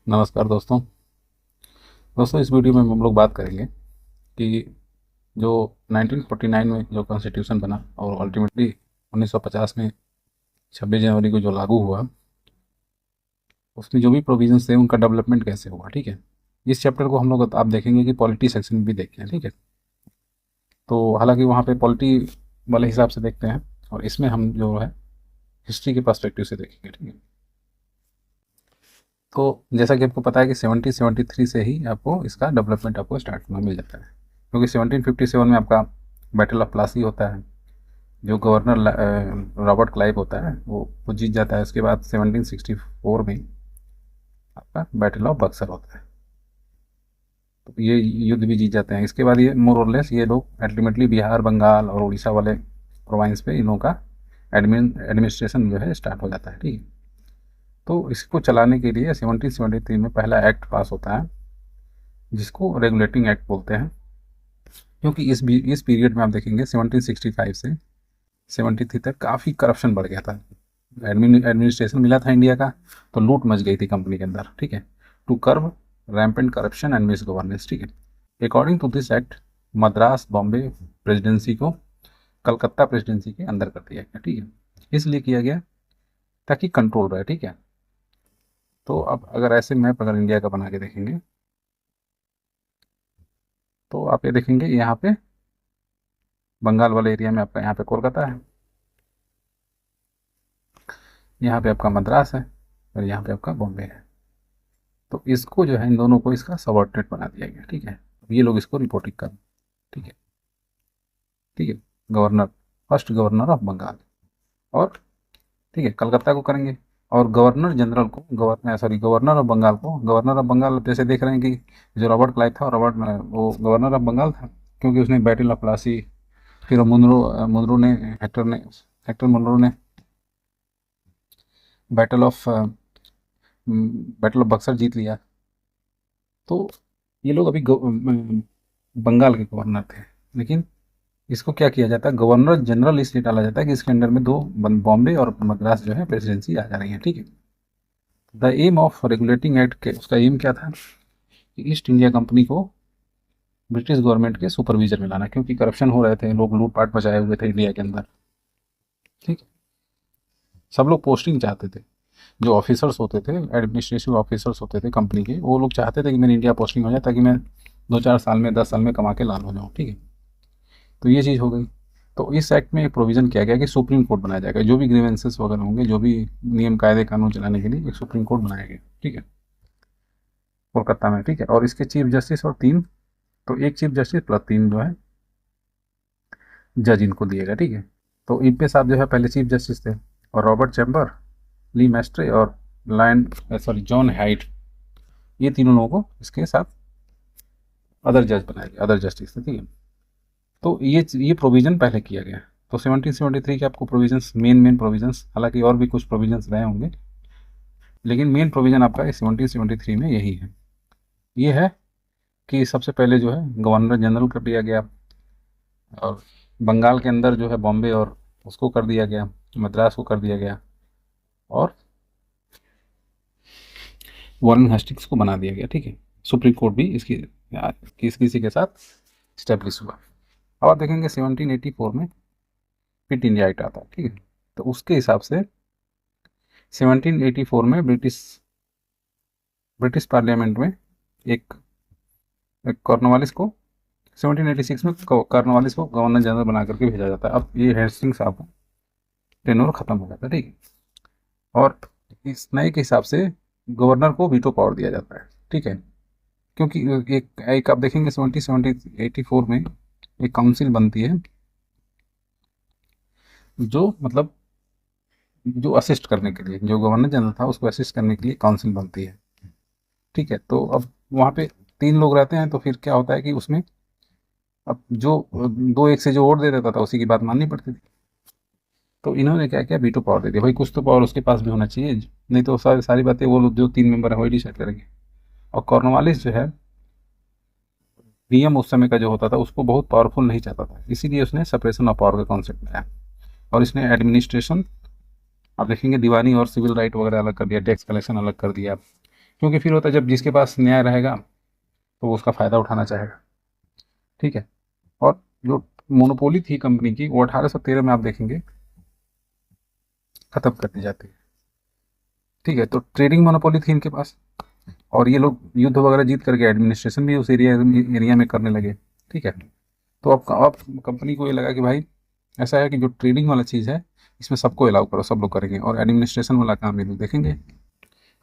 नमस्कार दोस्तों। इस वीडियो में हम लोग बात करेंगे कि जो 1949 में जो कॉन्स्टिट्यूशन बना और अल्टीमेटली 1950 में 26 जनवरी को जो लागू हुआ, उसमें जो भी प्रोविजंस थे उनका डेवलपमेंट कैसे हुआ। ठीक है, इस चैप्टर को हम लोग आप देखेंगे कि पॉलिटी सेक्शन में भी देखते हैं। ठीक है, तो हालांकि वहाँ पे पॉलिटी वाले हिसाब से देखते हैं और इसमें हम जो है हिस्ट्री के पर्सपेक्टिव से देखेंगे। ठीक है, तो जैसा कि आपको पता है कि 1773 से ही आपको इसका डेवलपमेंट आपको स्टार्ट होना मिल जाता है, क्योंकि 1757 में आपका बैटल ऑफ प्लासी होता है। जो गवर्नर रॉबर्ट क्लाइव होता है वो जीत जाता है। उसके बाद 1764 में आपका बैटल ऑफ बक्सर होता है, तो ये युद्ध भी जीत जाते हैं। इसके बाद ये मोर और लेस ये लोग अल्टीमेटली बिहार, बंगाल और उड़ीसा वाले प्रोविंस पे इन लोगों का एडमिनिस्ट्रेशन जो है स्टार्ट हो जाता है। ठीक है, तो इसको चलाने के लिए 1773 में पहला एक्ट पास होता है, जिसको रेगुलेटिंग एक्ट बोलते हैं। क्योंकि इस पीरियड में आप देखेंगे 1765 से 73 तक काफ़ी करप्शन बढ़ गया था। एडमिनिस्ट्रेशन मिला था इंडिया का, तो लूट मच गई थी कंपनी के अंदर। ठीक है, to curb rampant corruption and misgovernance. ठीक है, according to this act Madras Bombay presidency को कलकत्ता प्रेसिडेंसी के अंदर कर दिया गया। ठीक है, इसलिए किया गया ताकि कंट्रोल रहे। ठीक है, तो अब अगर ऐसे मैप अगर इंडिया का बना के देखेंगे तो आप ये देखेंगे यहाँ पे बंगाल वाले एरिया में आपका यहाँ पे कोलकाता है, यहाँ पे आपका मद्रास है और यहाँ पे आपका बॉम्बे है। तो इसको जो है इन दोनों को इसका सबऑर्डिनेट बना दिया गया। ठीक है, अब ये लोग इसको रिपोर्टिंग कर। ठीक है, ठीक है, governor, first governor of Bengal, और ठीक है कलकत्ता को करेंगे। और गवर्नर जनरल को गवर्नर ऑफ बंगाल को, गवर्नर ऑफ बंगाल जैसे देख रहे हैं कि जो रॉबर्ट क्लाइव था, रॉबर्ट वो गवर्नर ऑफ बंगाल था, क्योंकि उसने बैटल ऑफ प्लासी, फिर मुनरो ने हेक्टर मुनरो ने बैटल ऑफ बक्सर जीत लिया। तो ये लोग अभी बंगाल के गवर्नर थे, लेकिन इसको क्या किया जाता है, गवर्नर जनरल इसलिए डाला जाता है कि इसके अंडर में दो बॉम्बे और मद्रास जो है प्रेसिडेंसी आ जा रही है। ठीक है, the aim of regulating act के उसका एम क्या था कि ईस्ट इंडिया कंपनी को ब्रिटिश गवर्नमेंट के सुपरविजन में लाना, क्योंकि करप्शन हो रहे थे, लोग लूटपाट मचाए हुए थे इंडिया के अंदर। ठीक है, सब लोग पोस्टिंग चाहते थे। जो ऑफिसर्स होते थे, एडमिनिस्ट्रेटिव ऑफिसर्स होते थे कंपनी के, वो लोग चाहते थे कि मेरी इंडिया पोस्टिंग हो जाए ताकि मैं 2-4 साल में 10 साल में कमा के लाल हो जाऊँ। ठीक है, तो ये चीज़ हो गई। तो इस एक्ट में एक प्रोविज़न किया गया कि सुप्रीम कोर्ट बनाया जाएगा, जो भी ग्रीवेंसेस वगैरह होंगे, जो भी नियम कायदे कानून चलाने के लिए एक सुप्रीम कोर्ट बनाया गया। ठीक है, कोलकाता में। ठीक है, और इसके चीफ जस्टिस और 3, तो एक चीफ जस्टिस प्लस 3 जो है जज इनको दिएगा। ठीक है, तो इन पे साहब जो है पहले चीफ जस्टिस थे, और रॉबर्ट चैम्बर, ली मैस्ट्रे और जॉन हाइट, ये तीनों लोगों को इसके साथ अदर जज बनाया गया, अदर जस्टिस थे। ठीक है, तो ये प्रोविज़न पहले किया गया। तो 1773 के आपको प्रोविजंस, मेन प्रोविजंस, हालांकि और भी कुछ प्रोविजंस रहे होंगे, लेकिन मेन प्रोविज़न आपका 1773 में यही है। ये है कि सबसे पहले जो है गवर्नर जनरल कर दिया गया, और बंगाल के अंदर जो है बॉम्बे और उसको कर दिया गया, मद्रास को कर दिया गया, और वारेन हेस्टिंग्स को बना दिया गया। ठीक है, सुप्रीम कोर्ट भी किसी के साथ स्टेब्लिश हुआ। अब आप देखेंगे 1784 में क्विट इंडिया एक्ट आता है। ठीक है, तो उसके हिसाब से 1784 में ब्रिटिश पार्लियामेंट में एक कॉर्नवालिस को, 1786 में कॉर्नवालिस को गवर्नर जनरल बना करके भेजा जाता है। अब ये हेस्टिंग्स साहब का टेन्योर खत्म हो जाता है। ठीक है, और इस नए के हिसाब से गवर्नर को वीटो पावर दिया जाता है। ठीक है, क्योंकि एक आप देखेंगे 1784 में एक काउंसिल बनती है, जो मतलब जो असिस्ट करने के लिए, जो गवर्नर जनरल था उसको असिस्ट करने के लिए काउंसिल बनती है। ठीक है, तो अब वहाँ पे 3 लोग रहते हैं, तो फिर क्या होता है कि उसमें अब जो 2-1 से जो वोट दे देता था उसी की बात माननी पड़ती थी। तो इन्होंने क्या किया, वीटो पावर दे दिया। भाई कुछ तो पावर उसके पास भी होना चाहिए, नहीं तो सारी बातें वो लोग जो 3 मेंबर है वही डिसाइड करेंगे। और कॉर्नवालिस जो है पीएम उस समय का जो होता था उसको बहुत पावरफुल नहीं चाहता था, इसीलिए उसने सेपरेशन ऑफ पावर का कॉन्सेप्ट लाया। और इसने एडमिनिस्ट्रेशन, आप देखेंगे दीवानी और सिविल राइट वगैरह अलग कर दिया, टैक्स कलेक्शन अलग कर दिया, क्योंकि फिर होता है जब जिसके पास न्याय रहेगा तो वो उसका फ़ायदा उठाना चाहेगा, ठीक है। और जो मोनोपोली थी कंपनी की वो 1813 में आप देखेंगे ख़त्म कर दी जाती है, ठीक है। तो ट्रेडिंग मोनोपोली थी इनके पास, और ये लोग युद्ध वगैरह जीत करके एडमिनिस्ट्रेशन भी उस एरिया में करने लगे, ठीक है। तो अब कंपनी को ये लगा कि भाई ऐसा है कि जो ट्रेडिंग वाला चीज़ है इसमें सबको अलाउ करो, सब लोग करेंगे, और एडमिनिस्ट्रेशन वाला काम ये लोग देखेंगे,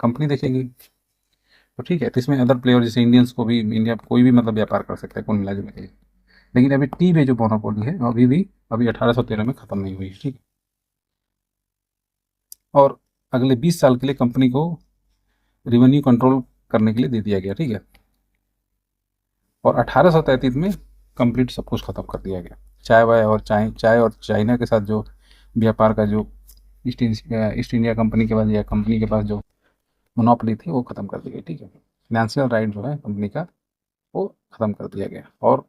कंपनी देखेगी। तो ठीक है, तो इसमें अदर प्लेयर जैसे इंडियंस को भी, इंडिया कोई भी मतलब व्यापार कर सकता है, कौन मिला जुला के। लेकिन अभी टी में जो मोनोपोली है अभी 1813 में ख़त्म नहीं हुई, ठीक है। और अगले 20 साल के लिए कंपनी को रेवेन्यू कंट्रोल करने के लिए दे दिया गया, ठीक है। और 1833 में कंप्लीट सब कुछ ख़त्म कर दिया गया। चाय वाय और चाय और चाइना के साथ जो व्यापार का जो ईस्ट इंडिया कंपनी के पास या कंपनी के पास जो मोनोपोली थी वो ख़त्म कर दी गई, ठीक है। फाइनेंशियल राइट जो है कंपनी का वो ख़त्म कर दिया गया, और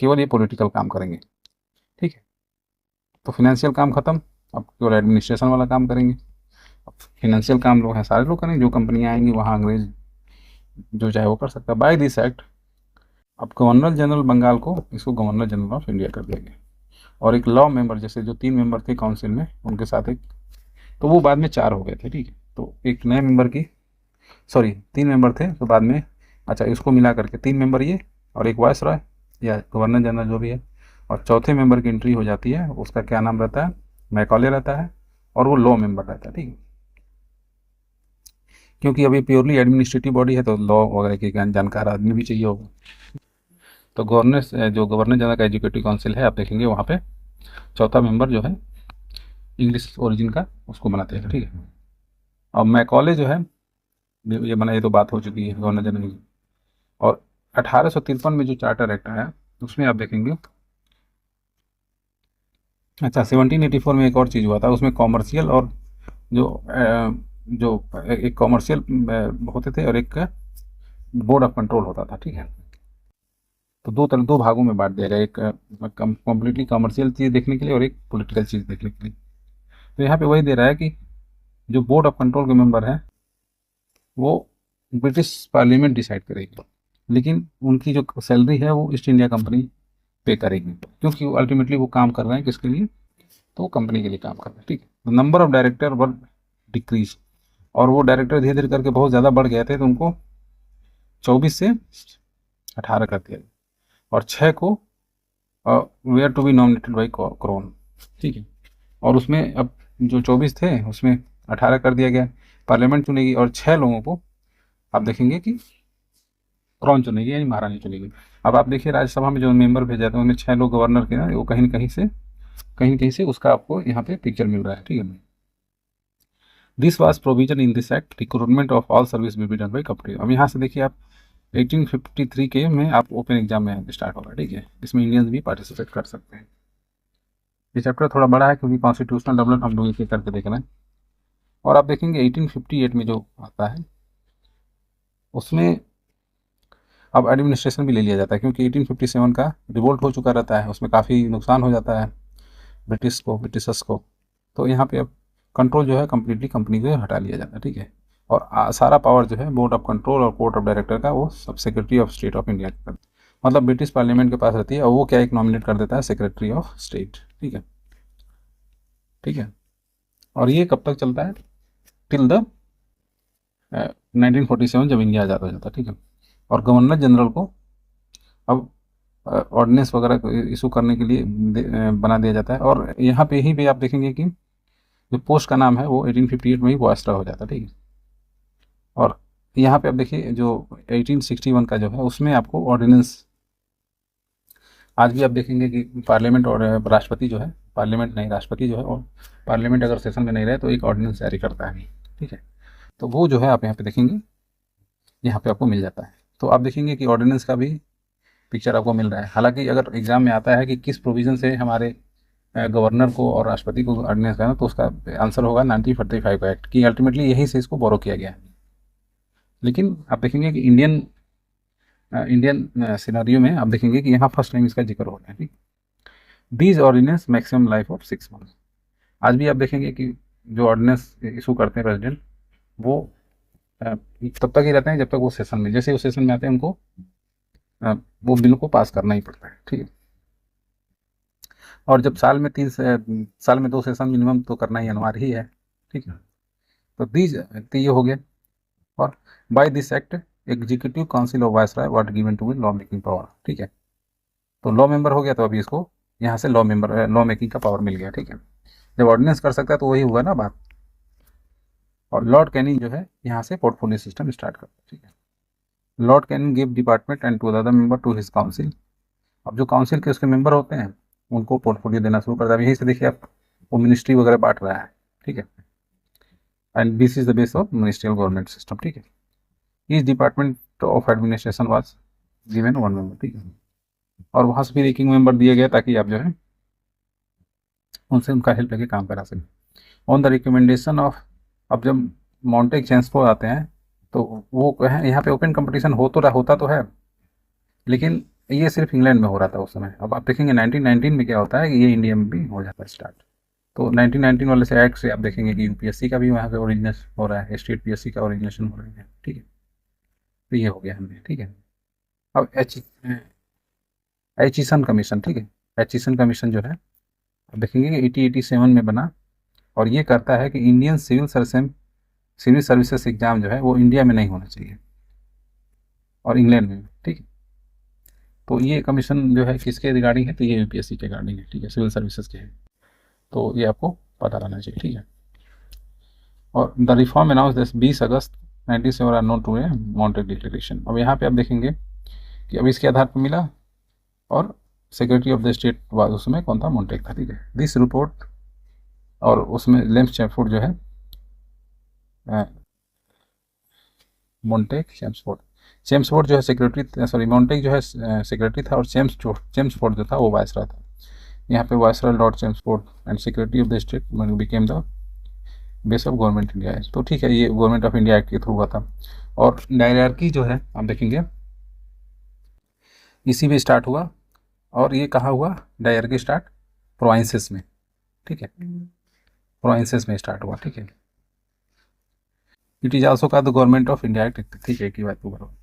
केवल ये पॉलिटिकल काम करेंगे, ठीक है। तो फाइनेंशियल काम ख़त्म, अब केवल एडमिनिस्ट्रेशन वाला काम करेंगे। अब फाइनेंशियल काम लोग हैं सारे लोग करेंगे, जो कंपनियाँ आएंगी वहाँ अंग्रेज जो चाहे वो कर सकता है। बाय दिस एक्ट अब गवर्नर जनरल बंगाल को इसको गवर्नर जनरल ऑफ इंडिया कर दिया गया, और एक लॉ मेंबर जैसे जो 3 मेंबर थे काउंसिल में उनके साथ एक, तो वो बाद में 4 हो गए थे, ठीक है। तो एक नए मेंबर की, सॉरी 3 मेंबर थे तो बाद में, अच्छा इसको मिला करके 3 मेंबर ये, और एक वाइस रॉय या गवर्नर जनरल जो भी है, और चौथे मेंबर की एंट्री हो जाती है, उसका क्या नाम रहता है, मैकॉले रहता है, और वो लॉ मेंबर रहता है, ठीक है। क्योंकि अभी प्योरली एडमिनिस्ट्रेटिव बॉडी है तो लॉ वगैरह की जानकार आदमी भी चाहिए होगा। तो गवर्नर जनरल का एजुकेटिव काउंसिल है, आप देखेंगे वहाँ पे चौथा मेंबर जो है इंग्लिश ओरिजिन का उसको बनाते हैं, ठीक है। और मैकॉले जो है ये बना, ये तो बात हो चुकी है गवर्नर जनरल की। और 1853 में जो चार्टर एक्ट आया उसमें आप देखेंगे, अच्छा 1784 में एक और चीज़ हुआ था, उसमें कॉमर्शियल और जो जो एक कॉमर्शियल होते थे और एक बोर्ड ऑफ कंट्रोल होता था, ठीक है। तो दो भागों में बांट दिया गया, एक कम्प्लीटली कमर्शियल चीज़ देखने के लिए और एक पॉलिटिकल चीज़ देखने के लिए। तो यहाँ पे वही दे रहा है कि जो बोर्ड ऑफ कंट्रोल के मेंबर हैं वो ब्रिटिश पार्लियामेंट डिसाइड करेगी, लेकिन उनकी जो सैलरी है वो ईस्ट इंडिया कंपनी पे करेगी, क्योंकि वो अल्टीमेटली वो काम कर रहे हैं किसके लिए, तो वो कंपनी के लिए काम कर रहे हैं, ठीक है। Number of director were decrease, और वो डायरेक्टर धीरे धीरे करके बहुत ज़्यादा बढ़ गए थे, तो उनको 24 से 18 कर दिया गया, और 6 को were to be nominated by crown, ठीक है। और उसमें अब जो 24 थे उसमें 18 कर दिया गया, पार्लियामेंट चुनेगी, और 6 लोगों को आप देखेंगे कि क्राउन चुनेगी, यानी महारानी चुनेगी। अब आप देखिए राज्यसभा में जो मेंबर भेजे जाते हैं उनमें 6 लोग गवर्नर के ना, वो कहीं न कहीं से उसका आपको यहाँ पे पिक्चर मिल रहा है, ठीक है। This was provision in this act recruitment of all service will be done by company. अब यहाँ से देखिए आप 1853 के में आप ओपन एग्जाम में स्टार्ट होगा, ठीक है। इसमें इंडियंस भी पार्टिसिपेट कर सकते हैं। ये चैप्टर थोड़ा बड़ा है क्योंकि कॉन्स्टिट्यूशनल डेवलपमेंट हम लोग इसे करके देख रहे हैं। और आप देखेंगे 1858 में जो आता है उसमें अब एडमिनिस्ट्रेशन भी ले लिया जाता है, क्योंकि 1857 का रिवोल्ट हो चुका रहता है, उसमें काफ़ी नुकसान हो जाता है ब्रिटिशर्स को। तो यहाँ पे अब कंट्रोल जो है कम्प्लीटली कंपनी को हटा लिया जाता है, ठीक है। और सारा पावर जो है बोर्ड ऑफ कंट्रोल और कोर्ट ऑफ डायरेक्टर का वो सब secretary of state of India का, मतलब ब्रिटिश पार्लियामेंट के पास रहती है, और वो क्या एक नॉमिनेट कर देता है सेक्रेटरी ऑफ स्टेट, ठीक है, ठीक है। और ये कब तक चलता है, टिल द 1947 जब इंडिया आज़ाद हो जाता है, ठीक है। और गवर्नर जनरल को अब ऑर्डिनेंस वगैरह इशू करने के लिए बना दिया जाता है। और यहाँ पे ही भी आप देखेंगे कि जो पोस्ट का नाम है वो 1858 में ही वायसरॉय हो जाता है, ठीक है। और यहाँ पे आप देखिए जो 1861 का जो है उसमें आपको ऑर्डिनेंस, आज भी आप देखेंगे कि पार्लियामेंट और राष्ट्रपति जो है, पार्लियामेंट नहीं राष्ट्रपति जो है, और पार्लियामेंट अगर सेशन में नहीं रहे तो एक ऑर्डिनेंस जारी करता है, ठीक है। तो वो जो है आप यहाँ पे देखेंगे, यहाँ पे आपको मिल जाता है। तो आप देखेंगे कि ऑर्डिनेंस का भी पिक्चर आपको मिल रहा है। हालांकि अगर एग्जाम में आता है कि किस प्रोविज़न से हमारे गवर्नर को और राष्ट्रपति को ऑर्डिनेंस करना, तो उसका आंसर होगा 1945 का एक्ट, कि अल्टीमेटली यहीं से इसको बोरो किया गया है। लेकिन आप देखेंगे कि इंडियन सिनारियो में आप देखेंगे कि यहाँ फर्स्ट टाइम इसका जिक्र हो रहा है, ठीक। These ordinance maximum life of 6 month. आज भी आप देखेंगे कि जो ऑर्डिनेंस इशू करते हैं प्रेसिडेंट, वो तब तक ही रहते हैं जब तक वो सेशन में, जैसे वो सेशन में आते हैं उनको वो बिल को पास करना ही पड़ता है, ठीक है। और जब साल में 2 सेशन मिनिमम तो करना ही अनिवार्य ही है, ठीक है। तो ये हो गया। और by this act executive council of viceroy what given to be law making power, ठीक है। तो लॉ मेंबर हो गया, तो अभी इसको यहाँ से लॉ मेकिंग का पावर मिल गया, ठीक है। जब ऑर्डिनेंस कर सकता है तो वही हुआ ना बात। और लॉर्ड कैनिंग जो है यहाँ से पोर्टफोलियो सिस्टम स्टार्ट करता है, ठीक है। Lord Canning give department and to the other member to his council. अब जो काउंसिल के उसके मेंबर होते हैं उनको पोर्टफोलियो देना शुरू करता है। यहीं से देखिए आप, वो मिनिस्ट्री वगैरह बांट रहा है, ठीक है। And this is the base of ministerial government system, ठीक है। Each department of administration was given 1 member, ठीक है। और वहाँ से फिर एक मेंबर दिया गया ताकि आप जो है उनसे उनका हेल्प लेके काम करा सकें। ऑन द रिकमेंडेशन ऑफ, अब जब मॉन्टेग चेम्सफोर्ड आते हैं तो वो है यहाँ पे ओपन कंपटीशन होता तो है, लेकिन ये सिर्फ इंग्लैंड में हो रहा था उस समय। अब आप देखेंगे 1919 में क्या होता है कि ये इंडिया में भी हो जाता है स्टार्ट। तो 1919 वाले से एक्ट से आप देखेंगे कि यूपीएससी का भी वहाँ पे ओरिजिनेशन हो रहा है, स्टेट पीएससी का ओरिजिनेशन हो रहा है, ठीक है। तो ये हो गया हमने, ठीक है। अब एचिसन कमीशन, ठीक है। एचिसन कमीशन जो है अब देखेंगे कि 1887 में बना, और ये करता है कि इंडियन सिविल सर्विसेज एग्जाम जो है वो इंडिया में नहीं होना चाहिए और इंग्लैंड में, ठीक है। तो ये कमीशन जो है किसके रिगार्डिंग है, तो ये यूपीएससी के रिगार्डिंग है, ठीक है, सिविल सर्विसेज के है। तो ये आपको पता रहना चाहिए, ठीक है। और the reform announce this 20 August 97 are note to a Montagu declaration. अब यहाँ पे आप देखेंगे कि अब इसके आधार पर मिला, और secretary of the state was उसमें कौन था, मॉन्टेग था, ठीक है। दिस रिपोर्ट, और उसमें लेम्स चैम्फोर्ड जो है मॉन्टेग चेम्सफोर्ड जो है सेक्रेटरी, सॉरी मॉन्टेग जो है सेक्रेटरी था, और चेम्सफोर्ड जो था वो वायसराय था। यहाँ पे viceroy Lord Chelmsford and secretary of the state became the base of government India है। तो ठीक है, ये गवर्नमेंट ऑफ इंडिया एक्ट के थ्रू हुआ था। और डायरार्की जो है आप देखेंगे इसी में स्टार्ट हुआ। और ये कहाँ हुआ डायरार्की स्टार्ट, प्रोविंसेस में, ठीक है। प्रोविंसेस में स्टार्ट हुआ, ठीक है। इट इज ऑल्सो का the government of India act, ठीक है, एक ही बात को बराबर।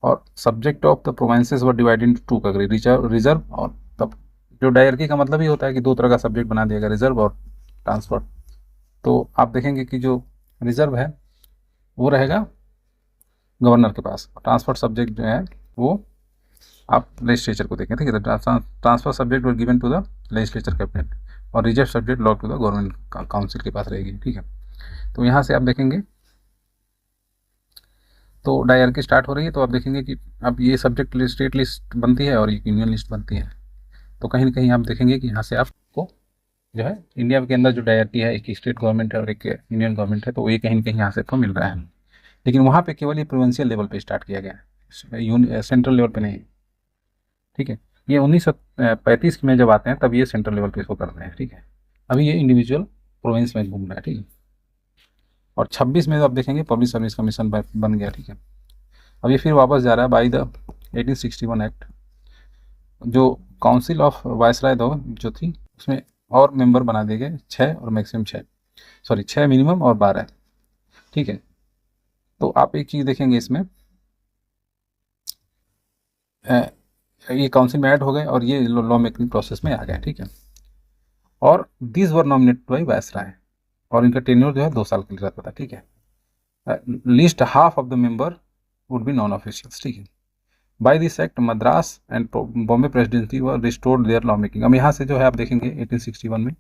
और subject of the provinces were divided into 2 category, reserve और तब जो डायरार्की का मतलब ही होता है कि 2 तरह का सब्जेक्ट बना दिया गया, रिजर्व और ट्रांसफर। तो आप देखेंगे कि जो रिजर्व है वो रहेगा गवर्नर के पास, ट्रांसफर सब्जेक्ट जो है वो आप लेजिस्लेचर को देखें, ठीक है। Transfer subject were given to the legislature cabinet, और reserve subject law to the government council के पास रहेगी, ठीक है। तो यहाँ से आप देखेंगे तो डायरार्की स्टार्ट हो रही है। तो आप देखेंगे कि अब ये सब्जेक्ट स्टेट लिस्ट बनती है और एक यूनियन लिस्ट बनती है। तो कहीं ना कहीं आप देखेंगे कि यहाँ से आपको जो है इंडिया के अंदर जो डायरार्की है, एक स्टेट गवर्नमेंट है और एक यूनियन गवर्नमेंट है, तो ये कहीं ना कहीं यहाँ से आपको मिल रहा है। लेकिन वहाँ पे केवल ये प्रोविंशियल लेवल पे स्टार्ट किया गया है, सेंट्रल लेवल पे नहीं, ठीक है। ये 1935 में जब आते हैं तब ये सेंट्रल लेवल पे इसको करते हैं, ठीक है। अभी ये इंडिविजुअल प्रोविंस में घूम रहा है, ठीक है। और 26 में आप देखेंगे पब्लिक सर्विस कमीशन बन गया, ठीक है। अब ये फिर वापस जा रहा है बाई द 1861 एक्ट। जो काउंसिल ऑफ वायसराय दो जो थी उसमें और मेंबर बना दिए गए 6 और मैक्सिमम 6, सॉरी 6 मिनिमम और 12, ठीक है। तो आप एक चीज़ देखेंगे इसमें, ये काउंसिल में ऐड हो गए और ये लॉ मेकिंग प्रोसेस में आ गए, ठीक है। और this were nominated by viceroy, और इनका टेन्योर जो है 2 साल के लिए रहता था, ठीक है। Least half of the member would be non officials, ठीक है। By this act Madras and Bombay presidency were restored their law making. अब यहाँ से जो है आप देखेंगे 1861 में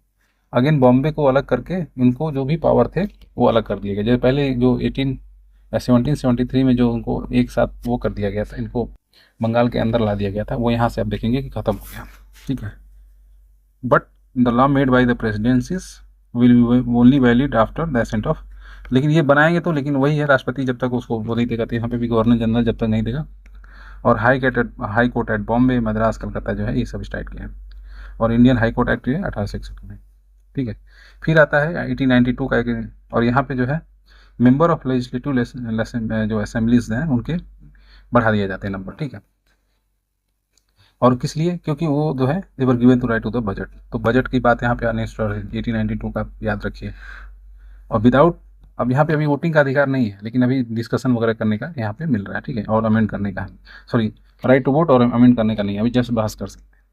अगेन बॉम्बे को अलग करके इनको जो भी पावर थे वो अलग कर दिए गए। जैसे पहले जो 1773 में जो उनको एक साथ वो कर दिया गया था, इनको बंगाल के अंदर ला दिया गया था, वो यहाँ से आप देखेंगे कि ख़त्म हो गया, ठीक है। But the law made by the presidencies will be only valid after the assent of, लेकिन ये बनाएंगे तो, लेकिन वही है राष्ट्रपति जब तक उसको वो नहीं देगा, तो यहाँ पे भी गवर्नर जनरल जब तक नहीं देगा। और high court at Bombay, Madras, Calcutta जो है ये सब स्टार्ट किया है। और इंडियन हाई कोर्ट एक्ट है 1861 में, ठीक है। फिर आता है 1892 का एक, और यहाँ पे जो है मेंबर ऑफ लेजिस्लेटिव जो असेंबलीज हैं उनके बढ़ा दिए जाते हैं नंबर, ठीक है। और किस लिए, क्योंकि वो जो है they were given to right to the budget. तो बजट की बात यहाँ पे आने 1892 का याद रखिए। और विदाउट अब यहाँ पे अभी वोटिंग का अधिकार नहीं है, लेकिन अभी डिस्कशन वगैरह करने का यहाँ पे मिल रहा है, ठीक है, और अमेंड करने का है, सॉरी, राइट टू वोट और अमेंड करने का नहीं है, अभी जस्ट बहस कर सकते हैं।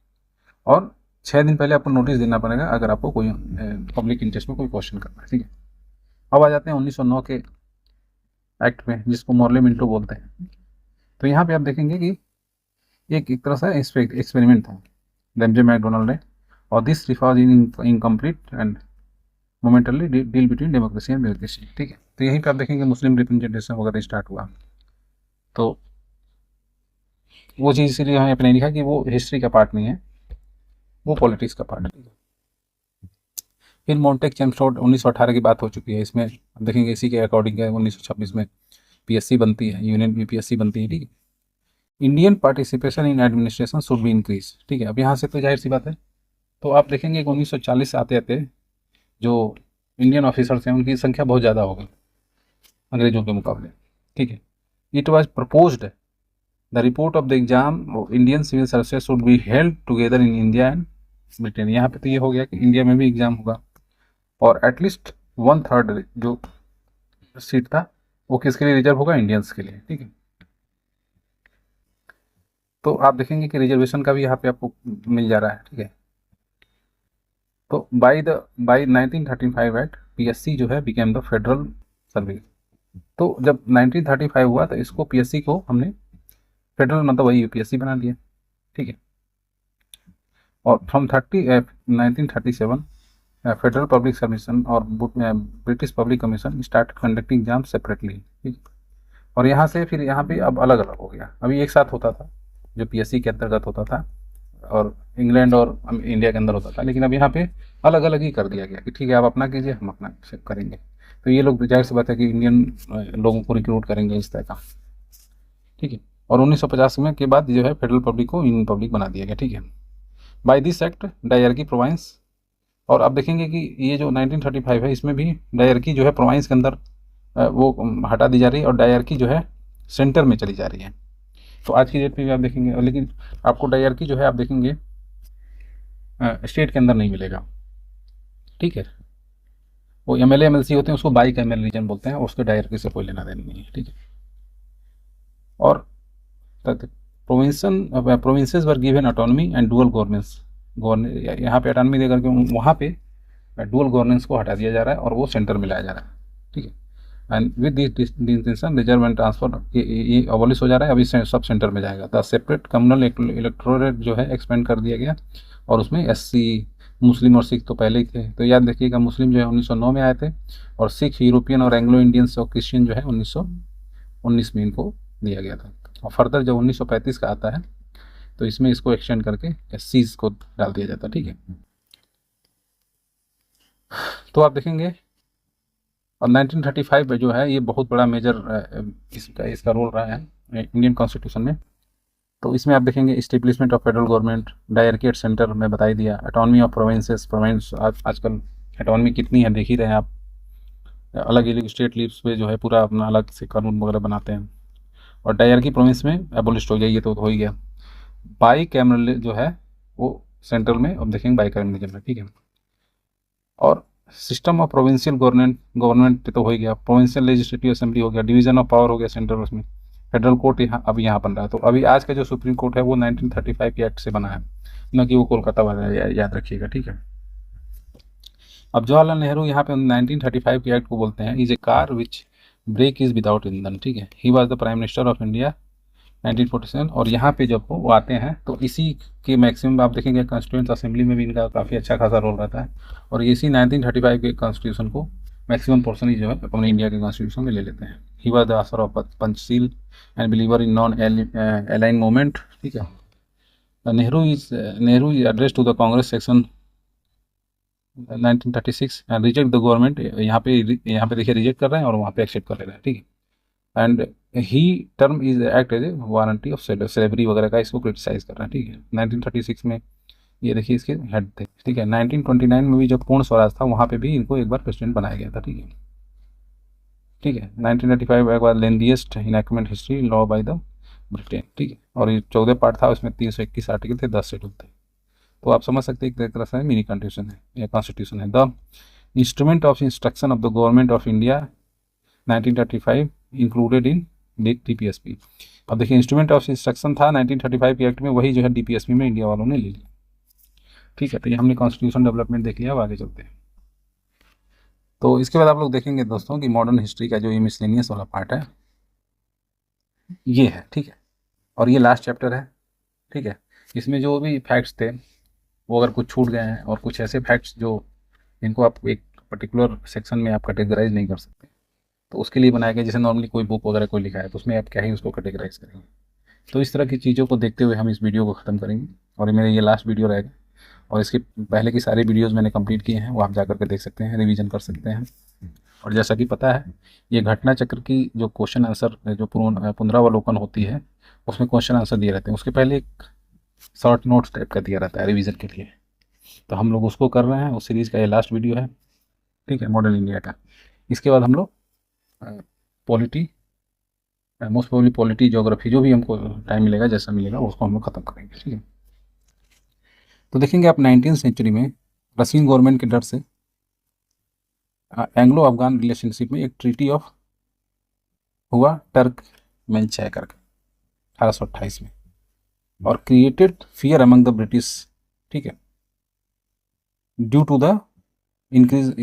और 6 दिन पहले आपको नोटिस देना पड़ेगा अगर आपको कोई पब्लिक इंटरेस्ट में कोई क्वेश्चन करना है, ठीक है। अब आ जाते हैं 1909 के एक्ट में, जिसको मॉर्ले मिंटो बोलते हैं। तो यहाँ पे आप देखेंगे कि एक तरह से एक्सपेरिमेंट था लेम्जे मैकडोनल्ड ने, और this reform in incomplete and momentarily deal between democracy and bureaucracy, ठीक है। तो यहीं पे आप देखेंगे मुस्लिम रिप्रेजेंटेशन वगैरह स्टार्ट हुआ। तो वो चीज़ इसीलिए हमें अपने लिखा कि वो हिस्ट्री का पार्ट नहीं है, वो पॉलिटिक्स का पार्ट है। फिर मॉन्टेक चेम्सफोर्ड 1918 की बात हो चुकी है, इसमें आप देखेंगे इसी के अकॉर्डिंग 1926 में पीएससी बनती है, यूनियन बीपीएससी बनती है, ठीक है। Indian participation in administration should be increase, ठीक है। अब यहाँ से तो जाहिर सी बात है, तो आप देखेंगे कि 1940 से आते आते जो इंडियन ऑफिसर्स हैं उनकी संख्या बहुत ज़्यादा हो गई अंग्रेजों के मुकाबले, ठीक है। It was proposed the report of the exam Indian civil services should be held together in India and Britain. यहाँ पे तो ये हो गया कि इंडिया में भी एग्जाम होगा, और एटलीस्ट 1/3 जो सीट था वो किसके लिए रिजर्व होगा, इंडियंस के लिए, ठीक है। तो आप देखेंगे कि रिजर्वेशन का भी यहाँ पे आपको मिल जा रहा है, ठीक है। तो बाय 1935 एक्ट पीएससी जो है बिकेम द फेडरल सर्विस। तो जब 1935 हुआ तो इसको पीएससी को हमने फेडरल मतलब वही यूपीएससी बना दिया, ठीक है। और फ्रॉम 1937 फेडरल पब्लिक कमीशन और British public commission start conducting exam separately, ठीक। और यहाँ से फिर यहाँ पे अब अलग अलग हो गया, अभी एक साथ होता था जो पीएससी के अंतर्गत होता था, और इंग्लैंड और इंडिया के अंदर होता था, लेकिन अब यहाँ पे अलग अलग ही कर दिया गया कि ठीक है आप अपना कीजिए, हम अपना करेंगे। तो ये लोग जाहिर सी बात है कि इंडियन लोगों को रिक्रूट करेंगे इस तरह का, ठीक है। और 1950 में के बाद जो है फेडरल पब्लिक को यूनियन पब्लिक बना दिया गया, ठीक है, बाय दिस एक्ट डायरकी प्रोवाइंस। और आप देखेंगे कि ये जो 1935 है इसमें भी डायरकी जो है प्रोवाइंस के अंदर वो हटा दी जा रही है, और डायरकी जो है सेंटर में चली जा रही है। तो आज की डेट में भी आप देखेंगे, लेकिन आपको डायरकी जो है आप देखेंगे स्टेट के अंदर नहीं मिलेगा, ठीक है। वो एमएलए एमएलसी होते हैं उसको बाई कैमरल रीजन बोलते हैं, उसके डायरकी से कोई लेना देना नहीं है, ठीक है। और provinces were given autonomy and dual governance, यहाँ पे ऑटोनमी देकर के वहाँ पे डुअल गवर्नेंस को हटा दिया जा रहा है और वो सेंटर में लाया जा रहा है, ठीक है। And with this intention reserve and transfer ये अबॉलिश हो जा रहा है, अभी सब सेंटर में जाएगा। द सेपरेट कम्युनल इलेक्टोरेट जो है एक्सपेंड कर दिया गया, और उसमें एससी मुस्लिम और सिख तो पहले ही थे। तो याद रखिएगा मुस्लिम जो है 1909 में आए थे, और सिख यूरोपियन और एंग्लो इंडियंस और क्रिश्चियन जो है 1919 में इनको दिया गया था। और फर्दर जब 1935 का आता है तो इसमें इसको एक्सटेंड करके एससीज को डाल दिया जाता है, ठीक है। तो आप देखेंगे और 1935 में जो है ये बहुत बड़ा मेजर इसका रोल रहा है इंडियन कॉन्स्टिट्यूशन में। तो इसमें आप देखेंगे establishment of federal government, dyarchy at centre में बता ही दिया, ऑटोनमी ऑफ प्रोविंसेस, प्रोविंस आजकल ऑटोनमी कितनी है देख ही रहे हैं आप, अलग अलग स्टेट लीव्स पे जो है पूरा अपना अलग से कानून वगैरह बनाते हैं। और डायरकी प्रोविंस में एबोलिश हो गया, ये तो हो ही गया। बाई कैमरल जो है वो सेंट्रल में अब देखेंगे बाई कैमरलिज्म में, ठीक है। और सिस्टम ऑफ प्रोविंशियल गवर्नमेंट तो हो ही गया, प्रोविंशियल लेजिस्लेटिव असेंबली हो गया, डिवीजन ऑफ पावर हो गया सेंट्रल, उसमें फेडरल कोर्ट यहाँ बन रहा है। तो अभी आज का जो सुप्रीम कोर्ट है वो 1935 के एक्ट से बना है, न कि वो कोलकाता वाला, याद रखिएगा, ठीक है। अब जवाहरलाल नेहरू यहाँ पे 1935 के एक्ट को बोलते हैं is a car which break is without ईंधन, ठीक है। He was the prime minister of India 1947। और यहाँ पे जब वो आते हैं तो इसी के मैक्सिमम आप देखेंगे कॉन्स्टिट्यूंट असेंबली में भी इनका काफ़ी अच्छा खासा रोल रहता है, और इसी 1935 के कॉन्स्टिट्यूशन को मैक्सिमम पोर्सन ही जो है अपने इंडिया के कॉन्स्टिट्यूशन में ले लेते हैं। He was the author of Panchsheel and believer in non align movement, ठीक है। Nehru is address to the Congress section 1936 and reject the government, यहाँ पे देखिए रिजेक्ट कर रहे हैं और वहाँ पे एक्सेप्ट कर ले रहे हैं, ठीक है। And he term is act as a warranty of slavery वगैरह का इसको क्रिटिसाइज कर रहे हैं, ठीक है। 1936 में ये देखिए इसके हेड थे, ठीक है। 1929 में भी जब पूर्ण स्वराज था वहाँ पे भी इनको एक बार प्रेसिडेंट बनाया गया था, ठीक है, ठीक है। 1995 एक बार lengthiest enactment history law by the Britain, ठीक है। और ये 14 पार्ट था, उसमें 321 आर्टिकल थे, 10 शेड्यूल थे। तो आप समझ सकते हैं एक तरह से मिनी कॉन्स्टिट्यूशन है या कॉन्स्टिट्यूशन है। The instrument of instruction of the government of India 1935 included in DPSP। अब देखिए इंस्ट्रूमेंट ऑफ इंस्ट्रक्शन था 1935 के एक्ट में, वही जो है DPSP में इंडिया वालों ने ले लिया। ठीक है, तो ये हमने कॉन्स्टिट्यूशन डेवलपमेंट देख लिया। अब आगे चलते हैं। तो इसके बाद आप लोग देखेंगे दोस्तों कि मॉडर्न हिस्ट्री का जो ये मिसलेनियस वाला पार्ट है ये है। ठीक है, और ये लास्ट चैप्टर है। ठीक है, इसमें जो भी फैक्ट्स थे वो अगर कुछ छूट गए हैं और कुछ ऐसे फैक्ट्स जो इनको आप एक पर्टिकुलर सेक्शन में आप कैटेगराइज नहीं कर सकते, तो उसके लिए बनाया गया। जैसे नॉर्मली कोई बुक वगैरह कोई लिखा है तो उसमें आप क्या ही उसको कैटेगराइज करेंगे। तो इस तरह की चीज़ों को देखते हुए हम इस वीडियो को ख़त्म करेंगे, और मेरा ये लास्ट वीडियो रहेगा। और इसके पहले की सारी वीडियोज़ मैंने कंप्लीट किए हैं, वो आप जा करके देख सकते हैं, रिवीजन कर सकते हैं। और जैसा कि पता है, ये घटना चक्र की जो क्वेश्चन आंसर जो पुनरावलोकन होती है उसमें क्वेश्चन आंसर दिए रहते हैं। उसके पहले एक शॉर्ट नोट्स टाइप का दिया रहता है रिवीजन के लिए, तो हम लोग उसको कर रहे हैं। उस सीरीज़ का ये लास्ट वीडियो है। ठीक है, मॉडर्न इंडिया का। इसके बाद हम लोग polity, most probably polity, geography, जो भी हमको टाइम मिलेगा जैसा मिलेगा उसको हम लोग ख़त्म करेंगे। ठीक है, तो देखेंगे आप 19वीं सेंचुरी में रशियन गवर्नमेंट के डर से एंग्लो अफगान रिलेशनशिप में एक ट्रीटी ऑफ हुआ टर्क मैनचाय करके 1828 में, और created fear among the British. ठीक है, ड्यू टू द इंक्रीज,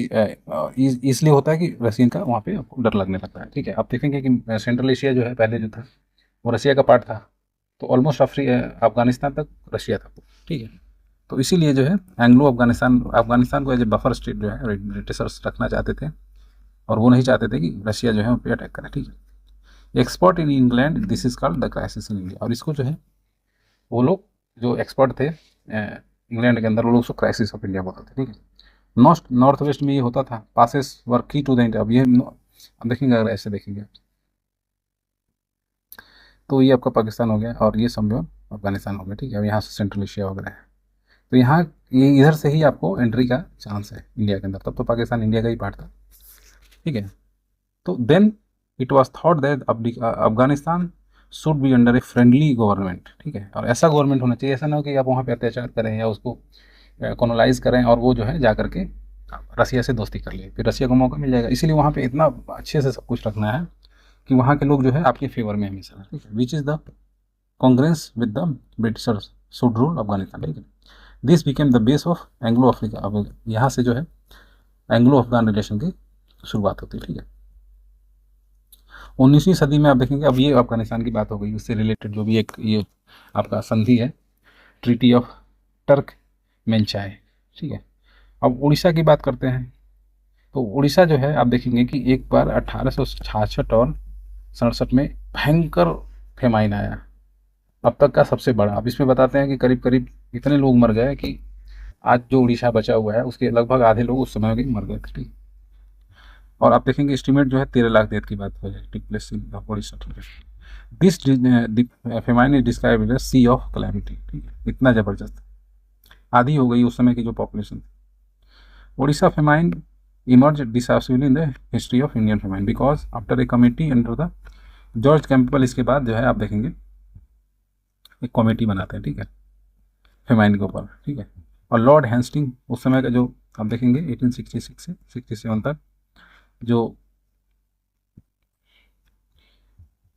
इसलिए होता है कि रशियन का वहाँ पे आपको डर लगने लगता है। ठीक है, आप देखेंगे कि सेंट्रल एशिया जो है पहले जो था वो रशिया का पार्ट था, तो ऑलमोस्ट अफगानिस्तान तक रशिया था। ठीक है, तो इसीलिए जो है एंग्लो अफगानिस्तान को एज ए बफर स्टेट जो है ब्रिटिशर्स रखना चाहते थे, और वो नहीं चाहते थे कि रशिया जो है उन पर अटैक करे। ठीक है, expert in England, this is called the crisis in India. और इसको जो है वो लोग जो एक्सपर्ट थे इंग्लैंड के अंदर, वो लोग उसको क्राइसिस ऑफ इंडिया बोलते थे। ठीक है, नॉर्थ वेस्ट में ये होता था, पासेस वर की टू द इंडिया। अब ये अब देखेंगे, अगर ऐसे देखेंगे तो ये आपका पाकिस्तान हो गया, और ये समझो अफगानिस्तान हो गया। ठीक है, अब यहाँ से सेंट्रल एशिया वगैरह है, तो यहाँ ये इधर से ही आपको एंट्री का चांस है इंडिया के अंदर। तब तो पाकिस्तान इंडिया का ही पार्ट था। ठीक है, तो then it was thought that Afghanistan should be under a friendly government. ठीक है, और ऐसा गवर्नमेंट होना चाहिए, ऐसा ना हो कि आप वहाँ पे अत्याचार करें या उसको कॉलोनाइज करें और वो जो है जा करके रसिया से दोस्ती कर ले, फिर रसिया को मौका मिल जाएगा। इसीलिए वहाँ पे इतना अच्छे से सब कुछ रखना है कि वहाँ के लोग जो है आपके फेवर में हमेशा। ठीक है, which is the Congress with the Britishers should rule Afghanistan. ठीक है, this became the base of Anglo Africa. अब यहाँ से जो है एंग्लो अफगान रिलेशन की शुरुआत होती है। ठीक है, 19वीं सदी में आप देखेंगे, अब ये अफगानिस्तान की बात हो गई, उससे रिलेटेड जो भी एक ये आपका संधि है, ट्रीटी ऑफ टर्क मैनचाय। ठीक है, अब उड़ीसा की बात करते हैं, तो उड़ीसा जो है आप देखेंगे कि एक बार 1866 और 67 में भयंकर फेमाइन आया, अब तक का सबसे बड़ा। अब इसमें बताते हैं कि करीब करीब इतने लोग मर गए कि आज जो उड़ीसा बचा हुआ है उसके लगभग आधे लोग उस समय के मर गए थे। ठीक, और आप देखेंगे एस्टिमेट जो है 13 लाख डेथ की बात हो जाए टिक प्लेस इन उड़ीसा। ठीक है, this famine is describe as sea of calamity. ठीक है, इतना ज़बरदस्त, आधी हो गई उस समय की जो पॉपुलेशन थी। Orissa famine emerged decisively in the history of Indian famine because after a committee under the George Campbell, इसके बाद जो है आप देखेंगे एक कमेटी बनाते हैं। ठीक है, फेमाइन के ऊपर। ठीक है, और लॉर्ड हेस्टिंग उस समय का जो आप देखेंगे 1866 से 67 तक जो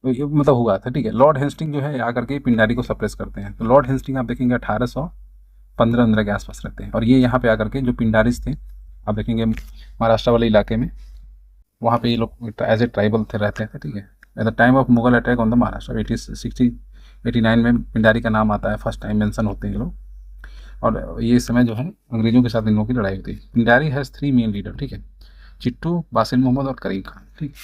मतलब हुआ था। ठीक है, लॉर्ड हेस्टिंग जो है आकर के पिंडारी को सप्रेस करते हैं। तो लॉर्ड हेस्टिंग आप देखेंगे 1815 के आसपास रहते हैं, और ये यहाँ पे आकर के जो पिंडारिस थे आप देखेंगे महाराष्ट्र वाले इलाके में, वहाँ पे ये लोग एज ए ट्राइबल थे, रहते थे। ठीक है, at the time of Mughal attack on the Maharashtra 1889 में पिंडारी का नाम आता है, फर्स्ट टाइम मेंशन होते हैं ये लोग। और ये समय जो है अंग्रेजों के साथ इन लोगों की लड़ाई होती है। Pindari has 3 main leader. ठीक है, चिट्टू, बासिल मोहम्मद और करीम खान। ठीक,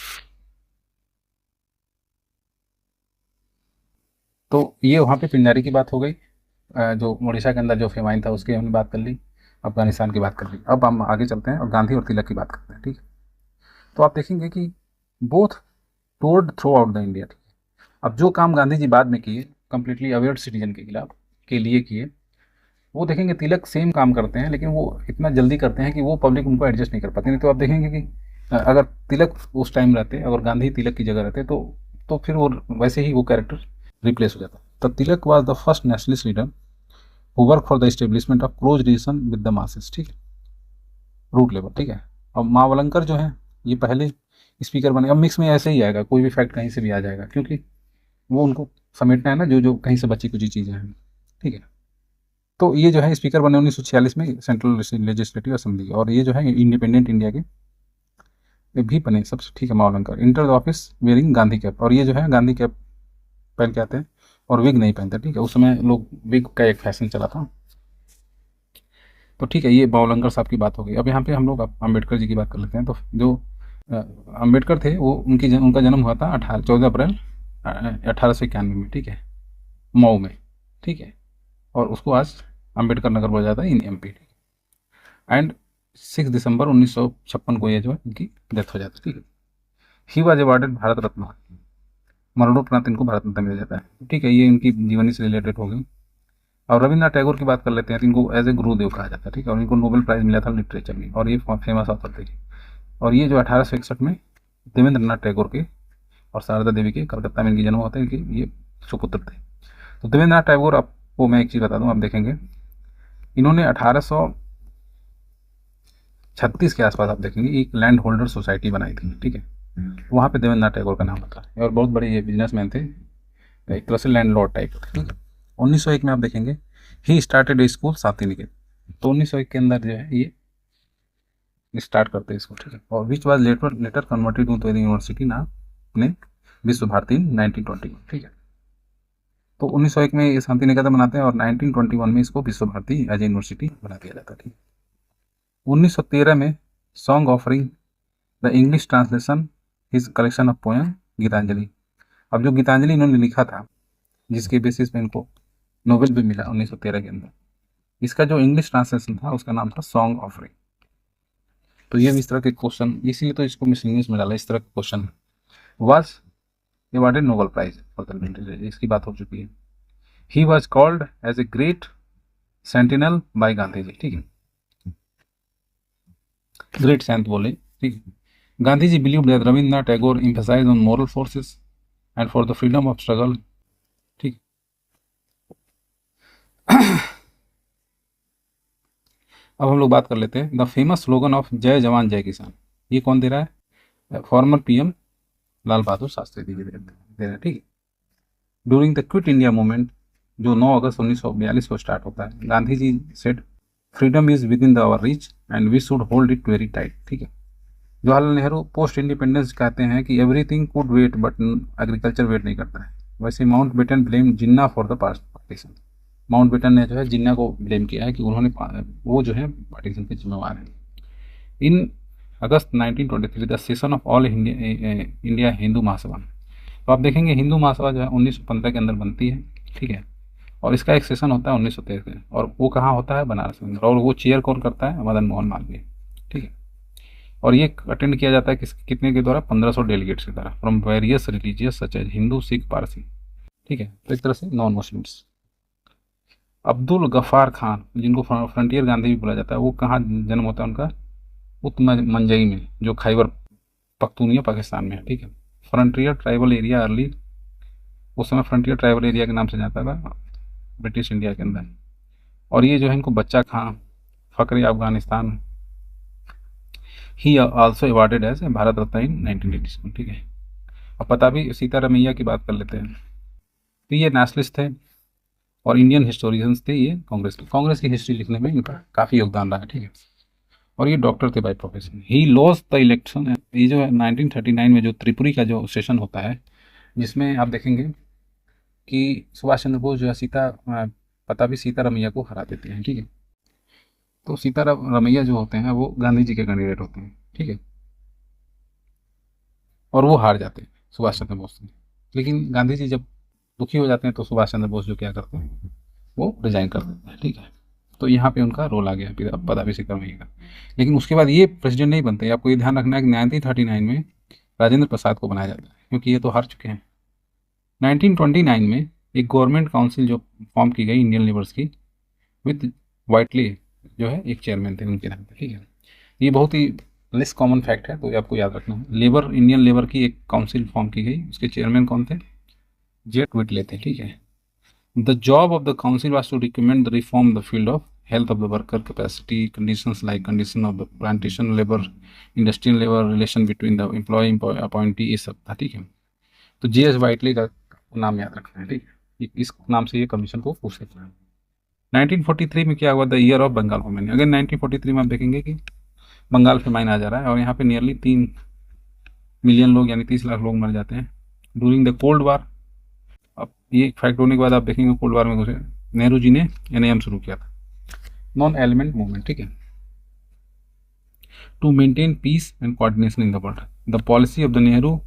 तो ये वहाँ पे पिंडारी की बात हो गई। जो उड़ीसा के अंदर जो फेमाइन था उसकी हमने बात कर ली, अफगानिस्तान की बात कर ली। अब हम आगे चलते हैं और गांधी और तिलक की बात करते हैं। ठीक है, तो आप देखेंगे कि both toured throughout the India. ठीक है, अब जो काम गांधी जी बाद में किए कंप्लीटली अवेयर सिटीजन के खिलाफ के लिए किए, वो देखेंगे तिलक सेम काम करते हैं, लेकिन वो इतना जल्दी करते हैं कि वो पब्लिक उनको एडजस्ट नहीं कर पाती। नहीं तो आप देखेंगे कि अगर तिलक उस टाइम रहते, अगर गांधी तिलक की जगह रहते, तो फिर वो वैसे ही वो कैरेक्टर रिप्लेस हो जाता। तो Tilak was the first nationalist leader who work for the establishment of close relation with the masses. ठीक है, रूट लेवल। ठीक है, अब मावलंकर जो है ये पहले स्पीकर बने। अब मिक्स में ऐसे ही आएगा, कोई भी फैक्ट कहीं से भी आ जाएगा, क्योंकि वो उनको समेटना है ना, जो जो कहीं से बची कुछ चीज़ें हैं। ठीक है, तो ये जो है स्पीकर बने 1946 में सेंट्रल लेजिस्लेटिव असेंबली, और ये जो है इंडिपेंडेंट इंडिया के भी बने सबसे। ठीक है, Mavalankar enter the office wearing Gandhi cap, और ये जो है गांधी कैप पहन के आते हैं और विग नहीं पहनते। ठीक है, उस समय लोग विग का एक फैशन चला था। तो ठीक है, ये मावलंकर साहब की बात हो गई। अब यहाँ पे हम लोग अम्बेडकर जी की बात कर लेते हैं। तो जो अम्बेडकर थे वो उनका जन्म हुआ था 14 अप्रैल 1891 में। ठीक है, मऊ में। ठीक है, और उसको आज अम्बेडकर नगर बोला जाता है इन एमपी। ठीक है, एंड 6 दिसंबर 1956 को ये जो है इनकी डेथ हो जाती है। ठीक है, he was awarded Bharat Ratna, मरणोपरांत इनको भारत रत्न मिल जाता है। ठीक है, ये इनकी जीवनी से रिलेटेड हो गई। और रविन्द्रनाथ टैगोर की बात कर लेते हैं, तो इनको एज ए गुरुदेव कहा जाता है। ठीक है, और इनको नोबेल प्राइज मिला था लिटरेचर में, और ये फेमस ऑथर थे। और ये जो 1861 में देवेंद्र नाथ टैगोर के और शारदा देवी के कलकत्ता में इनकी जन्म होता है, इनके ये सुपुत्र थे। तो देवेंद्र नाथ टैगोर, आपको मैं एक चीज़ बता दूं, आप देखेंगे इन्होंने 1836 के आसपास आप देखेंगे एक लैंड होल्डर सोसाइटी बनाई थी। ठीक है, वहाँ पे देवेंद्र नाथ टैगोर का नाम आता है, और बहुत बड़े ये बिजनेसमैन थे, एक तरह से लैंड लॉर्ड टाइप थे। ठीक है, 1901 में आप देखेंगे he started a school Shantiniketan. तो 1901 के अंदर जो है ये स्टार्ट करते हैं इसको। ठीक है, और which was later later converted to the university नाम ने विश्व भारती 1920। ठीक है, तो 1901 में ये शांति निकेतन बनाते हैं, और 1921 में इसको विश्व भारती एज ए यूनिवर्सिटी बना दिया जाता है। ठीक है, 1913 में song offering the English translation his collection of poem Gitanjali. अब जो गीतांजलि इन्होंने लिखा था, जिसके बेसिस पे इनको नोबेल भी मिला 1913 के अंदर, इसका जो इंग्लिश ट्रांसलेशन था उसका नाम था सॉन्ग ऑफरिंग। तो ये भी इस तरह के क्वेश्चन, इसीलिए तो इसको मिस इंग्लिश में डाला, इस तरह के question. Was awarded Nobel prize for the literature, इसकी बात हो चुकी है। He was called as a great sentinel by Gandhi ji. ठीक है, ग्रेट सेंट बोले। ठीक है, Gandhi ji believe that Rabindranath Tagore emphasize on moral forces and for the freedom of struggle. ठीक, अब हम लोग बात कर लेते हैं द फेमस स्लोगन ऑफ जय जवान जय किसान। ये कौन दे रहा है? फॉर्मर पीएम लाल बहादुर शास्त्री जी दे रहे हैं। ठीक है, during the quit India movement जो 9 अगस्त 1942 को स्टार्ट होता है, Gandhi ji said freedom is within the our reach and we should hold it very tight. ठीक है, जवाहरलाल नेहरू पोस्ट इंडिपेंडेंस कहते हैं कि everything could wait but agriculture wait नहीं करता है। वैसे Mountbatten blame Jinnah for the partition. Mount batten ने जो है जिन्ना को ब्लेम किया है कि उन्होंने, वो जो है पार्टीशन के जिम्मेवार है। In August 1923 the session of all India Hindu Mahasabha. तो आप देखेंगे हिंदू महासभा जो है 1915 के अंदर बनती है। ठीक है, और इसका एक सेशन होता है 1923 में, और वो कहाँ होता है? बनारस में, और वो चेयर कौन करता है? मदन मोहन मालवीय। ठीक है, और ये अटेंड किया जाता है कितने के द्वारा? 1500 डेलीगेट्स के द्वारा from various religious such as Hindu, Sikh, Parsi. ठीक है, तो एक तरह से नॉन मुस्लिम्स। अब्दुल गफ्फार खान, जिनको फ्रंटियर गांधी भी बोला जाता है, वो कहाँ जन्म होता है उनका? मंजई में, जो खैबर पख्तूनिया पाकिस्तान में है। ठीक है, फ्रंटियर ट्राइबल एरिया अर्ली, उस समय फ्रंटियर ट्राइबल एरिया के नाम से जाता था ब्रिटिश इंडिया के अंदर। और ये जो है इनको Bacha Khan Fakhr Afghanistan, he also awarded as Bharat Ratna in 1987। ठीक है, अब पता भी सीतारमैया की बात कर लेते हैं। तो ये नेशनलिस्ट थे और इंडियन हिस्टोरियंस थे, ये कांग्रेस की हिस्ट्री लिखने में इनका काफ़ी योगदान रहा है। ठीक है, और ये डॉक्टर थे by profession. He lost the election, ये जो है 1939 में जो त्रिपुरी का जो सेशन होता है, जिसमें आप देखेंगे कि सुभाष चंद्र बोस जो है पता भी सीतारमैया को हरा देते हैं। ठीक है, तो सीतारमैया जो होते हैं वो गांधी जी के कैंडिडेट होते हैं। ठीक है, और वो हार जाते हैं सुभाष चंद्र बोस से। लेकिन गांधी जी जब दुखी हो जाते हैं तो सुभाष चंद्र बोस जो क्या करते हैं, वो रिजाइन कर देते हैं। ठीक है, तो यहाँ पे उनका रोल आ गया पता भी सीतारमैया का। लेकिन उसके बाद ये प्रेसिडेंट नहीं बनते। आपको ये ध्यान रखना है कि 1939 में राजेंद्र प्रसाद को बनाया जाता है, क्योंकि ये तो हार चुके हैं। 1929 में एक गवर्नमेंट काउंसिल जो फॉर्म की गई इंडियन लेबर्स की, विद वाइटली जो है एक चेयरमैन थे उनके नाम पे। ठीक है, ये बहुत ही लेस कॉमन फैक्ट है, तो ये आपको याद रखना है। इंडियन लेबर की एक काउंसिल फॉर्म की गई, उसके चेयरमैन कौन थे? जेट व्हिटले थे। ठीक है, the job of the council was to recommend the reform the field of health of the worker, capacity conditions like condition of the plantation labor, industrial labor, relation between the employee appointee, ये सब था। ठीक है, तो J.S. Vitally का नाम याद रखना है। ठीक है, इस नाम से ये कमीशन को पूछ सकते हैं। 1943 में क्या हुआ, the year of Bengal famine. Again 1943 में आप देखेंगे कि बंगाल फेमाइन आ जा रहा है और यहाँ पे नियरली 3 मिलियन लोग यानी 30 लाख लोग मर जाते हैं ड्यूरिंग द कोल्ड वार। अब ये फैक्ट होने के बाद आप देखेंगे कोल्ड वार में घुसे नेहरू जी ने NAM शुरू किया था, नॉन एलिमेंट मूवमेंट। ठीक है, to maintain peace and coordination in the world, the policy of the Nehru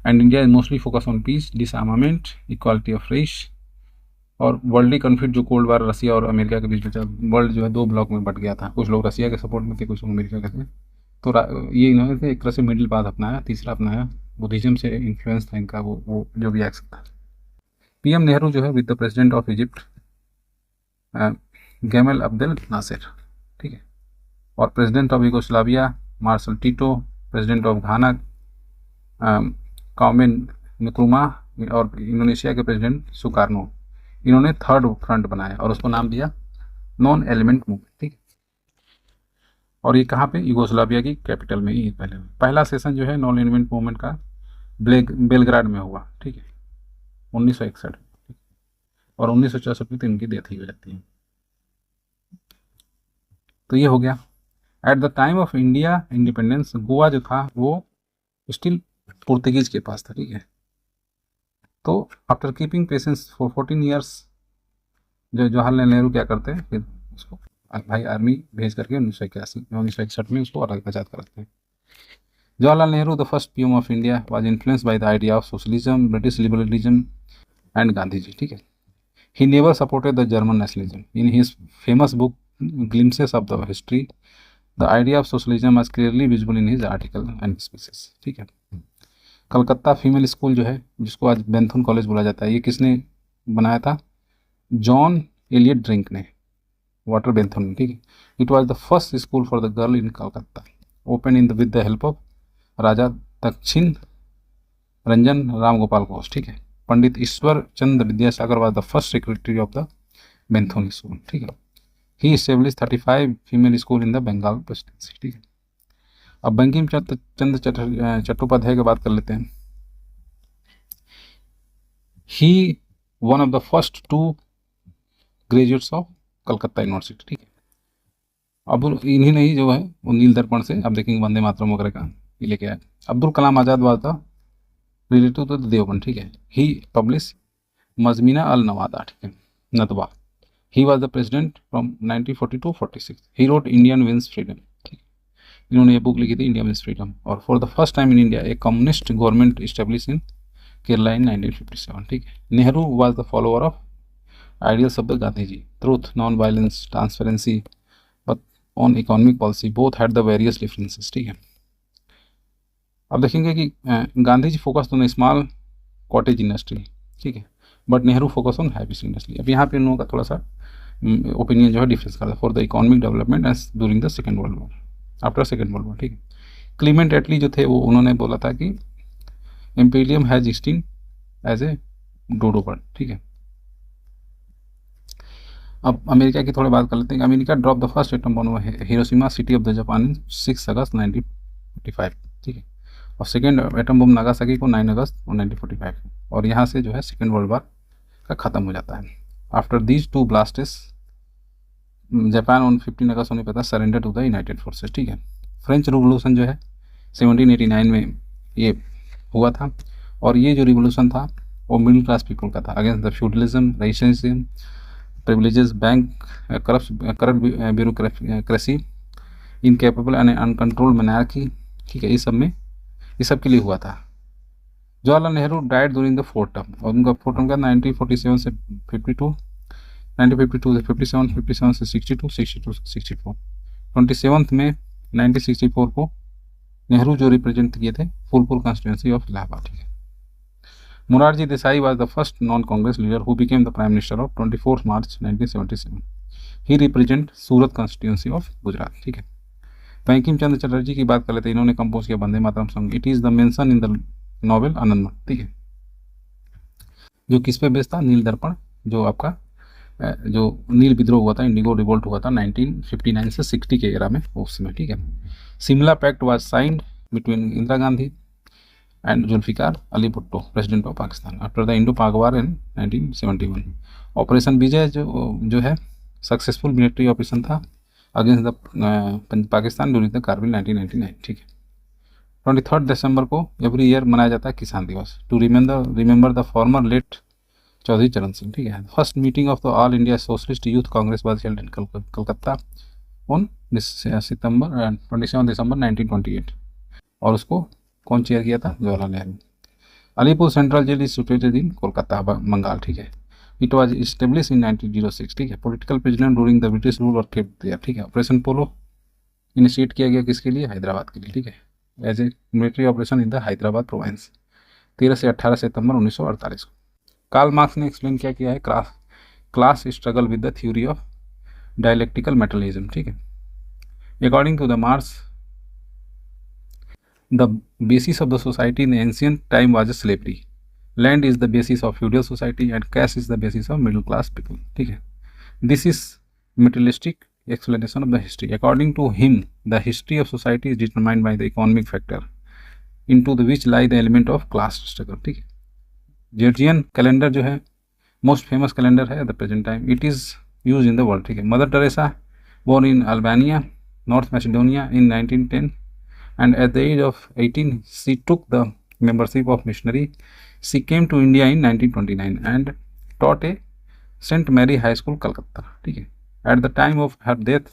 and India is mostly focus on peace, disarmament, equality of race और वर्ल्डली कॉन्फ्लिक्ट। जो कोल्ड वार रसिया और America के बीच में चला, world जो है 2 ब्लॉक में but गया था, कुछ लोग रसिया के सपोर्ट में थे, कुछ लोग अमेरिका के थे। तो ये इन्होंने एक तरह से मिडिल पाथ अपनाया, तीसरा अपनाया, बुद्धिज्म से इन्फ्लुएंस था इनका, वो जो भी एक्स था। PM नेहरू जो है with the president of Egypt Gamal Abdel Nasser. ठीक है, और president of Yugoslavia Marshal Tito, president of Ghana Kwame Nkrumah और इंडोनेशिया के प्रेसिडेंट सुकार्नो, इन्होंने थर्ड फ्रंट बनाया और उसको नाम दिया नॉन एलिमेंट मूवमेंट। ठीक है, और ये कहाँ पे, यूगोस्लाविया की कैपिटल में ही पहला सेशन जो है नॉन एलिमेंट मूवमेंट का बेलग्राड में हुआ। ठीक है, 1961 और 1964 में तो इनकी डेथ ही हो जाती है। तो ये हो गया। At the time of India independence Goa जो था वो स्टिल पुर्तगीज के पास था। ठीक है, तो after keeping patience for 14 years जो जवाहरलाल नेहरू क्या करते हैं, फिर उसको भाई आर्मी भेज करके 1961 में उसको अलग आज़ाद कराते हैं। Jawaharlal Nehru the first PM of India was influenced by the idea of socialism, British liberalism and Gandhi ji. ठीक है, he never supported the German nationalism. In his famous book Glimpses of the history the idea of socialism was clearly visible in his article and speeches. ठीक है, Calcutta female school जो है, जिसको आज बेंथुन college बोला जाता है, ये किसने बनाया था, जॉन एलियट ड्रिंक ने, वाटर बेंथुन में। ठीक है, it was the first school for the girl in Calcutta, open in with the help of Raja Dakshina Ranjan Ram Gopal Ghosh. ठीक है, Pandit Ishwar Chandra Vidyasagar was the first secretary of the Bethune school. ठीक है, he establish 35 female school in the Bengal presidency. ठीक है, अब बंकिम चंद्र चट्टोपाध्याय की बात कर लेते हैं। He one of the first 2 graduates of Calcutta university. ठीक है, अब इन्हीं ने ही जो है वो नील दर्पण से आप देखेंगे वंदे मातरम वगैरह का ये लेके आए। Abdul Kalam Azad was the relative to Deoband. ठीक है, ही पब्लिश मजमीना अल नवादा। ठीक है, Nadwa. He was the president from 1942 46। He wrote Indian wins freedom. इन्होंने ये बुक लिखी थी इंडिया विंस फ्रीडम। और for the first time in India a communist government establish in Kerala in 1957। ठीक है, Nehru was the follower of ideals of the Gandhi ji, truth, non violence, transparency, but on economic policy both had the various differences. ठीक है, अब देखेंगे कि Gandhi ji focus on small cottage industry. ठीक है, but Nehru focus on heavy industry. अब यहाँ पे इन लोगों का थोड़ा सा ओपिनियन जो है डिफरेंस करता है for the economic development as during the second world war, after second world war. ठीक है, क्लीमेंट एटली जो थे वो उन्होंने बोला था कि imperium has extinct as a dodo bird. ठीक है, अब अमेरिका की थोड़ी बात कर लेते हैं। America drop the first atom bomb Hiroshima city of the Japan in 6 August 1945। ठीक है, और सेकेंड एटम बम नागासाकी को 9 अगस्त 1945 को, और यहाँ से जो है सेकेंड वर्ल्ड वॉर का ख़त्म हो जाता है। After these 2 blasts Japan on 15 अगस्त होने पर surrender to the united forces. ठीक है, फ्रेंच रिवोल्यूशन जो है 1789 में ये हुआ था, और ये जो रिवोल्यूशन था वो मिडिल क्लास पीपल का था, against the feudalism, racism, privileges, bank corrupt bureaucracy, incapable and uncontrolled monarchy. ठीक है, ये सब के लिए हुआ था। Jawaharlal Nehru died during the 4th term, और उनका 4th टर्म का 1947 से 52, 1952 से 57, 57 से 62, 62 से 64। 27 में 1964 को नेहरू जो रिप्रेजेंट किए थे फुलपुर कॉन्स्टिट्यूंसी ऑफ इलाहाबाद। ठीक है, Morarji Desai was the first non Congress leader who became the prime minister of 24 March 1977। He represent Surat constituency of Gujarat. ठीक है, बंकिम चंद्र चटर्जी की बात कर लेते हैं। इन्होंने कंपोज किया Vande Mataram song, it is the mention in the novel Anand. ठीक है, जो किस पे बेस्ड था, नील दर्पण, जो आपका जो नील विद्रोह हुआ था, इंडिगो रिवोल्ट हुआ था 1959 से 60 के एरा में, उस समय, ठीक है। Shimla pact was signed between Indira Gandhi and Zulfikar Ali Bhutto, president of Pakistan, after the Indo Pak war in 1971। Operation Vijay जो है सक्सेसफुल मिलिट्री ऑपरेशन था against the Pakistan during the Kargil 1999, ठीक है। 23 दिसंबर को एवरी ईयर मनाया जाता है किसान दिवस, to remember the former late Chaudhary Charan Singh, ठीक है। First meeting of the all India socialist youth Congress was held in Calcutta on 27 December 1928, और उसको कौन चेयर किया था? Jawaharlal Nehru. Alipur central jail is situated in Kolkata, Bengal, ठीक है। इट वाज इस्टेब्लिश इन 1906, ठीक है। Political prisoner during the British rule और केप्ट देयर, ठीक है। ऑपरेशन पोलो इनिशिएट किया गया किसके लिए? हैदराबाद के लिए, ठीक है, as a military operation in the Hyderabad province, 13 से 18 सितंबर 1948 को। कार्ल मार्क्स ने एक्सप्लेन क्या किया है? Class struggle with the theory of dialectical materialism, ठीक है। According to the Marx, the basis of the society in the ancient time was slavery. Land is the basis of feudal society and caste is the basis of middle class people, ठीक है। This is materialistic explanation of the history. According to him, the history of society is determined by the economic factor into the which lie the element of class struggle, ठीक है। Georgian calendar जो है most famous calendar है the present time, it is use in the world, ठीक है। Mother Teresa born in Albania, North Macedonia in 1910, and at the age of 18 she took the membership of missionary. She came to India in 1929 and taught a St Mary High School, Calcutta, ठीक है। At the time of her death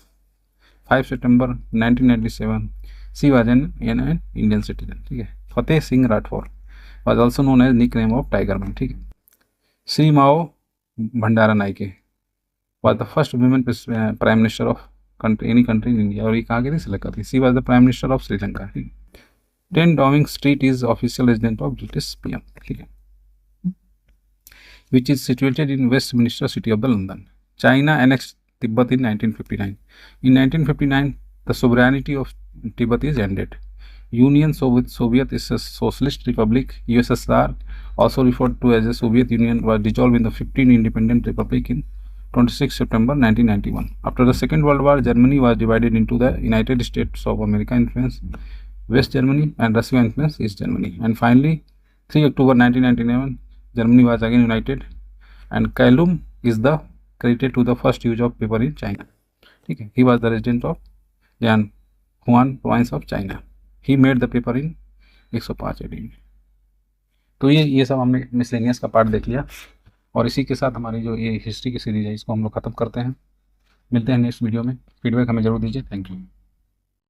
5 September 1997 she was an Indian citizen, ठीक है। Fateh Singh Rathore was also known as nickname of Tiger Man, ठीक है। Sirimavo Bandaranaike was the first women prime minister of any country in India, और ये कहाँ की थी? श्रीलंका थी। She was the prime minister of Sri Lanka, ठीक है। 10 Downing Street is official resident of British PM, ठीक है, which is situated in Westminster city of the London. China annex Tibet in 1959। In 1959 the sovereignty of Tibet is ended. Union Soviet is a socialist republic, USSR, also referred to as a Soviet Union, was dissolved in the 15 independent republic in 26 September 1991. After the Second World War, Germany was divided into the United States of America influence West Germany and Russia influence East Germany. And finally, 3 October 1999, Germany was again united, and Kailum is the credited to the first use of paper in China. ठीक है, he was the resident of Jianghuan province of China. He made the paper in 105 AD में। तो ये सब हमने miscellaneous का part देख लिया, और इसी के साथ हमारी जो ये हिस्ट्री की सीरीज है इसको हम लोग खत्म करते हैं। मिलते हैं नेक्स्ट वीडियो में। फीडबैक हमें जरूर दीजिए। Thank you.